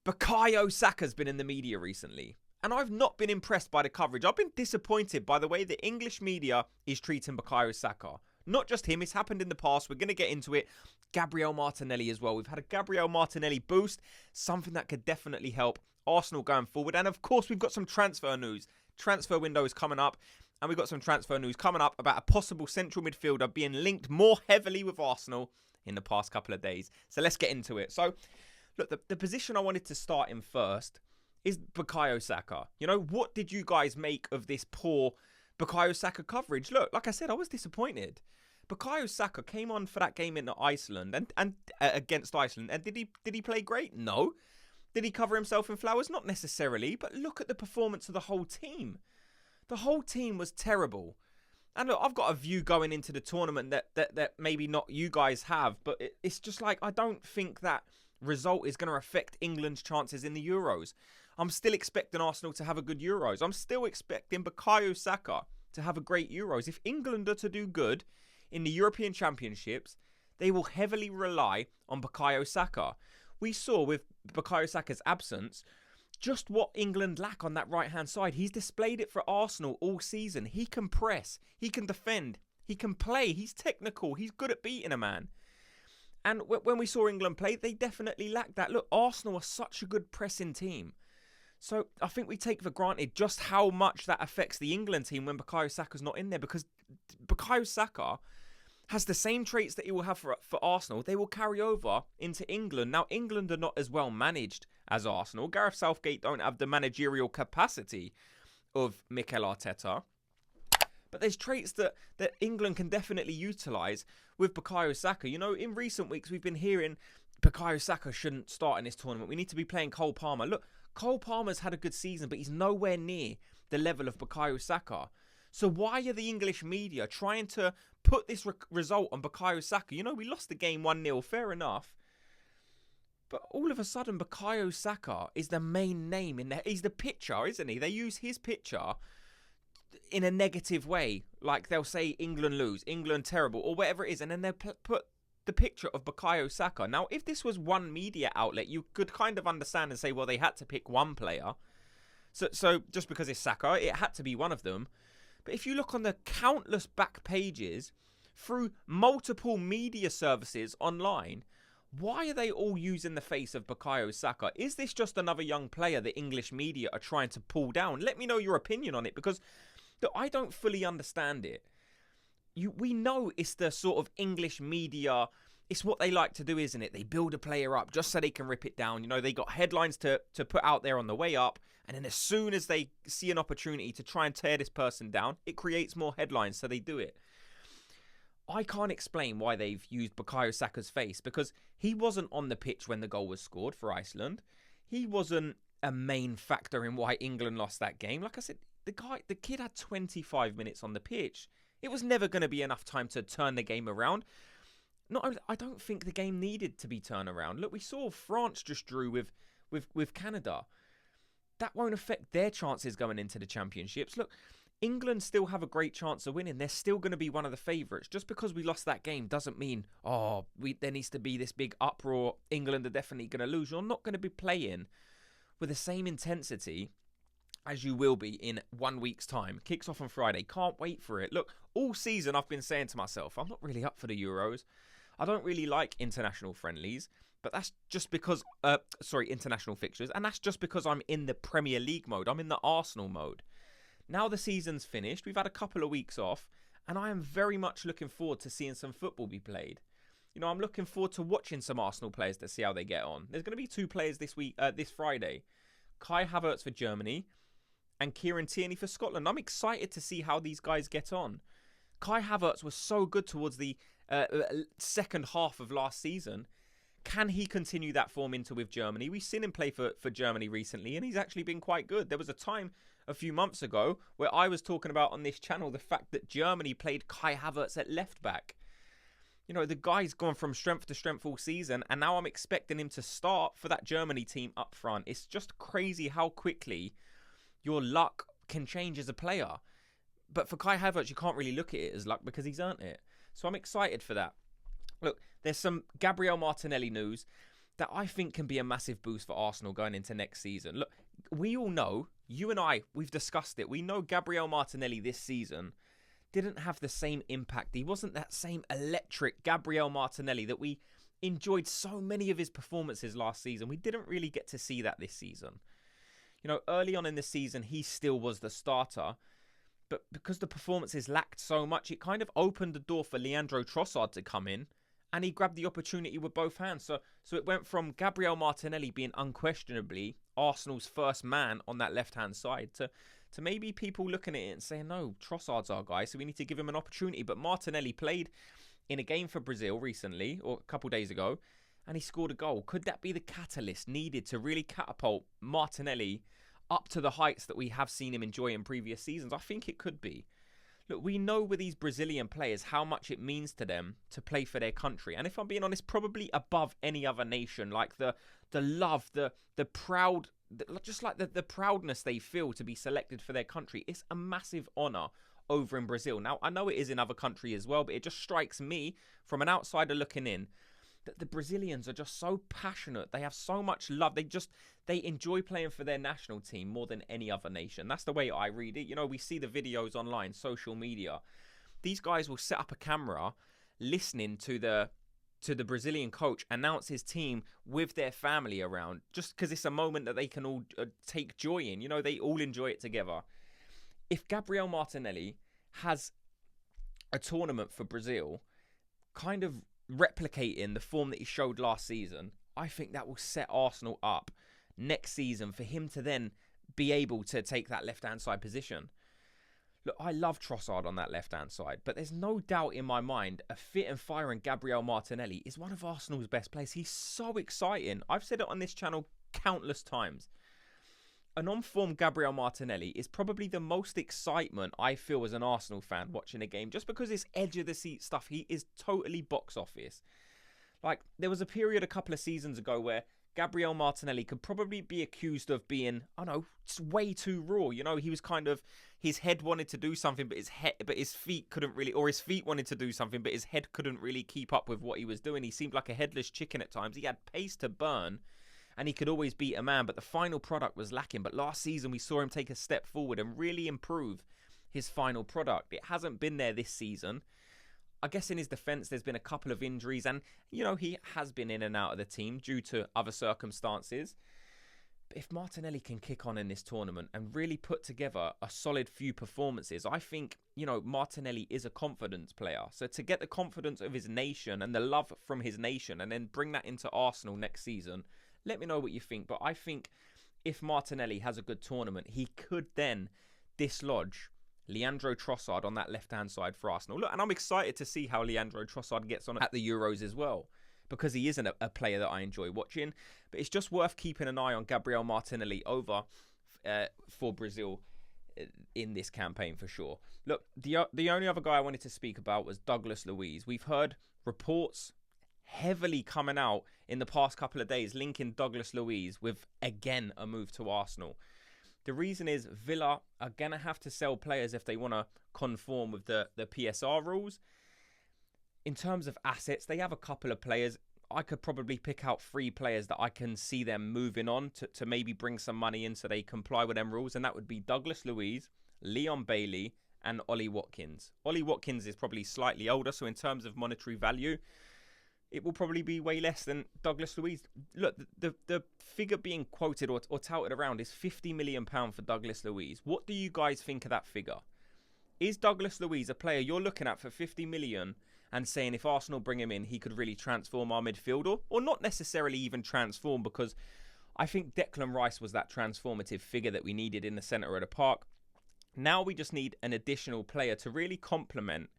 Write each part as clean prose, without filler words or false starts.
Bukayo Saka's been in the media recently, and I've not been impressed by the coverage. I've been disappointed by the way the English media is treating Bukayo Saka. Not just him, it's happened in the past. We're going to get into it. Gabriel Martinelli as well. We've had a Gabriel Martinelli boost, something that could definitely help Arsenal going forward. And of course, we've got some transfer news. Transfer window is coming up, and we've got some transfer news coming up about a possible central midfielder being linked more heavily with Arsenal in the past couple of days. So let's get into it. So, look, the position I wanted to start in first is Bukayo Saka. You know, what did you guys make of this poor Bukayo Saka coverage? Look, like I said, I was disappointed. Bukayo Saka came on for that game in Iceland and against Iceland, and did he play great? No. Did he cover himself in flowers? Not necessarily, but look at the performance of the whole team. The whole team was terrible. And look, I've got a view going into the tournament that maybe not you guys have, but it's just like, I don't think that result is going to affect England's chances in the Euros. I'm still expecting Arsenal to have a good Euros. I'm still expecting Bukayo Saka to have a great Euros. If England are to do good in the European Championships, they will heavily rely on Bukayo Saka. We saw with Bukayo Saka's absence just what England lack on that right-hand side. He's displayed it for Arsenal all season. He can press, he can defend, he can play, he's technical, he's good at beating a man. And when we saw England play, they definitely lacked that. Look, Arsenal are such a good pressing team. So I think we take for granted just how much that affects the England team when Bukayo Saka's not in there, because Bukayo Saka has the same traits that he will have for Arsenal. They will carry over into England. Now, England are not as well managed as Arsenal. Gareth Southgate don't have the managerial capacity of Mikel Arteta. But there's traits that England can definitely utilise with Bukayo Saka. You know, in recent weeks, we've been hearing Bukayo Saka shouldn't start in this tournament. We need to be playing Cole Palmer. Look, Cole Palmer's had a good season, but he's nowhere near the level of Bukayo Saka. So why are the English media trying to put this result on Bukayo Saka? You know, we lost the game 1-0, fair enough. But all of a sudden, Bukayo Saka is the main name in there. He's the picture, isn't he? They use his picture in a negative way. Like they'll say England lose, England terrible, or whatever it is. And then they'll put the picture of Bukayo Saka. Now, if this was one media outlet, you could kind of understand and say, well, they had to pick one player. So just because it's Saka, it had to be one of them. But if you look on the countless back pages through multiple media services online, why are they all using the face of Bukayo Saka? Is this just another young player the English media are trying to pull down? Let me know your opinion on it, because I don't fully understand it. We know it's the sort of English media, it's what they like to do, isn't it? They build a player up just so they can rip it down. You know, they got headlines to put out there on the way up. And then as soon as they see an opportunity to try and tear this person down, it creates more headlines, so they do it. I can't explain why they've used Bukayo Saka's face, because he wasn't on the pitch when the goal was scored for Iceland. He wasn't a main factor in why England lost that game. Like I said, the kid had 25 minutes on the pitch. It was never going to be enough time to turn the game around. I don't think the game needed to be turned around. Look, we saw France just drew with Canada. That won't affect their chances going into the championships. Look, England still have a great chance of winning. They're still going to be one of the favourites. Just because we lost that game doesn't mean, there needs to be this big uproar. England are definitely going to lose. You're not going to be playing with the same intensity as you will be in 1 week's time. Kicks off on Friday. Can't wait for it. Look, all season I've been saying to myself, I'm not really up for the Euros. I don't really like international friendlies. But that's just because, international fixtures. And that's just because I'm in the Premier League mode. I'm in the Arsenal mode. Now the season's finished. We've had a couple of weeks off. And I am very much looking forward to seeing some football be played. You know, I'm looking forward to watching some Arsenal players to see how they get on. There's going to be 2 players this Friday. Kai Havertz for Germany and Kieran Tierney for Scotland. I'm excited to see how these guys get on. Kai Havertz was so good towards the second half of last season. Can he continue that form into with Germany? We've seen him play for Germany recently, and he's actually been quite good. There was a time a few months ago where I was talking about on this channel the fact that Germany played Kai Havertz at left back. You know, the guy's gone from strength to strength all season, and now I'm expecting him to start for that Germany team up front. It's just crazy how quickly your luck can change as a player. But for Kai Havertz, you can't really look at it as luck because he's earned it. So I'm excited for that. Look, there's some Gabriel Martinelli news. that I think can be a massive boost for Arsenal going into next season. Look, we all know, you and I, we've discussed it. We know Gabriel Martinelli this season didn't have the same impact. He wasn't that same electric Gabriel Martinelli that we enjoyed so many of his performances last season. We didn't really get to see that this season. You know, early on in the season, he still was the starter. But because the performances lacked so much, it kind of opened the door for Leandro Trossard to come in. And he grabbed the opportunity with both hands. So it went from Gabriel Martinelli being unquestionably Arsenal's first man on that left-hand side to maybe people looking at it and saying, no, Trossard's our guy, so we need to give him an opportunity. But Martinelli played in a game for Brazil recently, or a couple days ago, and he scored a goal. Could that be the catalyst needed to really catapult Martinelli up to the heights that we have seen him enjoy in previous seasons? I think it could be. Look, we know with these Brazilian players how much it means to them to play for their country. And if I'm being honest, probably above any other nation. Like the love, the proud, just like the proudness they feel to be selected for their country. It's a massive honour over in Brazil. Now, I know it is in other countries as well, but it just strikes me from an outsider looking in that the Brazilians are just so passionate. They have so much love. They enjoy playing for their national team more than any other nation. That's the way I read it. You know, we see the videos online, social media. These guys will set up a camera listening to the Brazilian coach announce his team with their family around, just because it's a moment that they can all take joy in. You know, they all enjoy it together. If Gabriel Martinelli has a tournament for Brazil, kind of replicating the form that he showed last season, I think that will set Arsenal up next season for him to then be able to take that left-hand side position. Look, I love Trossard on that left-hand side, but there's no doubt in my mind a fit and firing Gabriel Martinelli is one of Arsenal's best players. He's so exciting. I've said it on this channel countless times. An on-form Gabriel Martinelli is probably the most excitement I feel as an Arsenal fan watching a game, just because it's edge-of-the-seat stuff. He is totally box office. Like, there was a period a couple of seasons ago where Gabriel Martinelli could probably be accused of being, I don't know, just way too raw. You know, he was kind of, his head wanted to do something, but his feet couldn't really, or his feet wanted to do something, but his head couldn't really keep up with what he was doing. He seemed like a headless chicken at times. He had pace to burn, and he could always beat a man, but the final product was lacking. But last season, we saw him take a step forward and really improve his final product. It hasn't been there this season. I guess in his defence, there's been a couple of injuries, and, you know, he has been in and out of the team due to other circumstances. But if Martinelli can kick on in this tournament and really put together a solid few performances, I think, you know, Martinelli is a confidence player. So to get the confidence of his nation and the love from his nation and then bring that into Arsenal next season, let me know what you think. But I think if Martinelli has a good tournament, he could then dislodge Leandro Trossard on that left-hand side for Arsenal. Look, and I'm excited to see how Leandro Trossard gets on at the Euros as well, because he isn't a player that I enjoy watching. But it's just worth keeping an eye on Gabriel Martinelli over for Brazil in this campaign for sure. Look, the only other guy I wanted to speak about was Douglas Luiz. We've heard reports heavily coming out in the past couple of days linking Douglas Luiz with, again, a move to Arsenal. The reason is Villa are going to have to sell players if they want to conform with the PSR rules. In terms of assets, they have a couple of players. I could probably pick out 3 players that I can see them moving on to maybe bring some money in so they comply with them rules. And that would be Douglas Luiz, Leon Bailey, and Ollie Watkins. Ollie Watkins is probably slightly older, so in terms of monetary value, it will probably be way less than Douglas Luiz. Look, the figure being quoted or touted around is £50 million for Douglas Luiz. What do you guys think of that figure? Is Douglas Luiz a player you're looking at for 50 million and saying if Arsenal bring him in, he could really transform our midfield? Or not necessarily even transform, because I think Declan Rice was that transformative figure that we needed in the centre of the park. Now we just need an additional player to really complement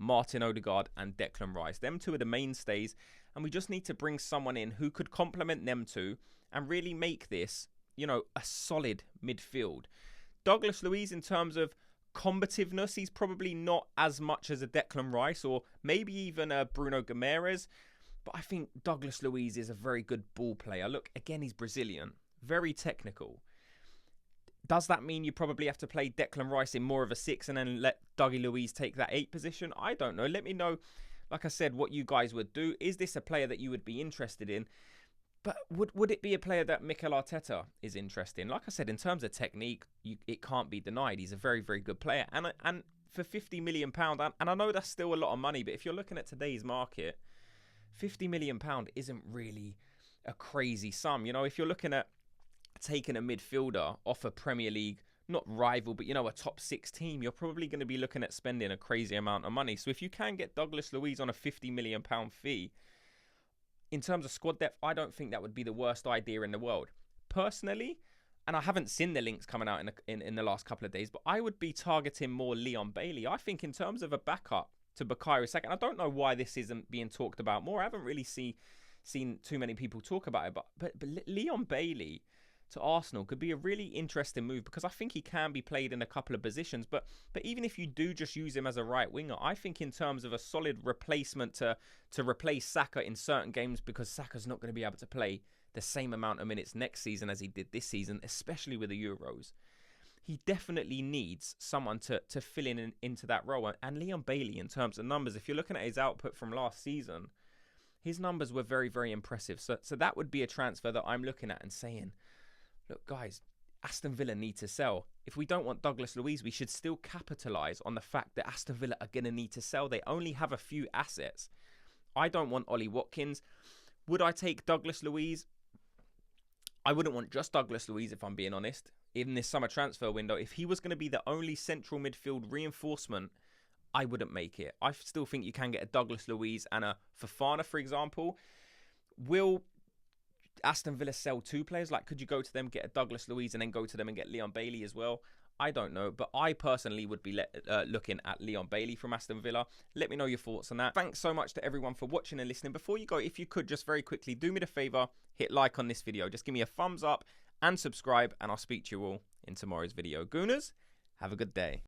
Martin Odegaard and Declan Rice. Them two are the mainstays, and we just need to bring someone in who could complement them two and really make this, you know, a solid midfield. Douglas Luiz, in terms of combativeness, he's probably not as much as a Declan Rice or maybe even a Bruno Guimaraes, but I think Douglas Luiz is a very good ball player. Look, again, he's Brazilian, very technical. Does that mean you probably have to play Declan Rice in more of a 6 and then let Dougie Luiz take that 8 position? I don't know. Let me know, like I said, what you guys would do. Is this a player that you would be interested in? But would it be a player that Mikel Arteta is interested in? Like I said, in terms of technique, it can't be denied. He's a very, very good player. And for £50 million, and I know that's still a lot of money, but if you're looking at today's market, £50 million isn't really a crazy sum. You know, if you're looking at taking a midfielder off a Premier League, not rival, but, you know, a top 6 team, you're probably going to be looking at spending a crazy amount of money. So if you can get Douglas Luiz on a £50 million fee, in terms of squad depth, I don't think that would be the worst idea in the world. Personally, and I haven't seen the links coming out in the last couple of days, but I would be targeting more Leon Bailey. I think in terms of a backup to Bukayo Saka, and I don't know why this isn't being talked about more. I haven't really seen too many people talk about it, but Leon Bailey to Arsenal could be a really interesting move, because I think he can be played in a couple of positions. But even if you do just use him as a right winger, I think in terms of a solid replacement to replace Saka in certain games, because Saka's not going to be able to play the same amount of minutes next season as he did this season, especially with the Euros. He definitely needs someone to fill into that role. And Leon Bailey, in terms of numbers, if you're looking at his output from last season, his numbers were very, very impressive. So that would be a transfer that I'm looking at and saying, look, guys, Aston Villa need to sell. If we don't want Douglas Luiz, we should still capitalise on the fact that Aston Villa are going to need to sell. They only have a few assets. I don't want Ollie Watkins. Would I take Douglas Luiz? I wouldn't want just Douglas Luiz, if I'm being honest, in this summer transfer window. If he was going to be the only central midfield reinforcement, I wouldn't make it. I still think you can get a Douglas Luiz and a Fofana, for example. Will Aston Villa sell 2 players? Like, could you go to them, get a Douglas Luiz, and then go to them and get Leon Bailey as well? I don't know, but I personally would be looking at Leon Bailey from Aston Villa. Let me know your thoughts on that. Thanks so much to everyone for watching and listening. Before you go, if you could just very quickly do me the favour, hit like on this video. Just give me a thumbs up and subscribe, and I'll speak to you all in tomorrow's video. Gooners, have a good day.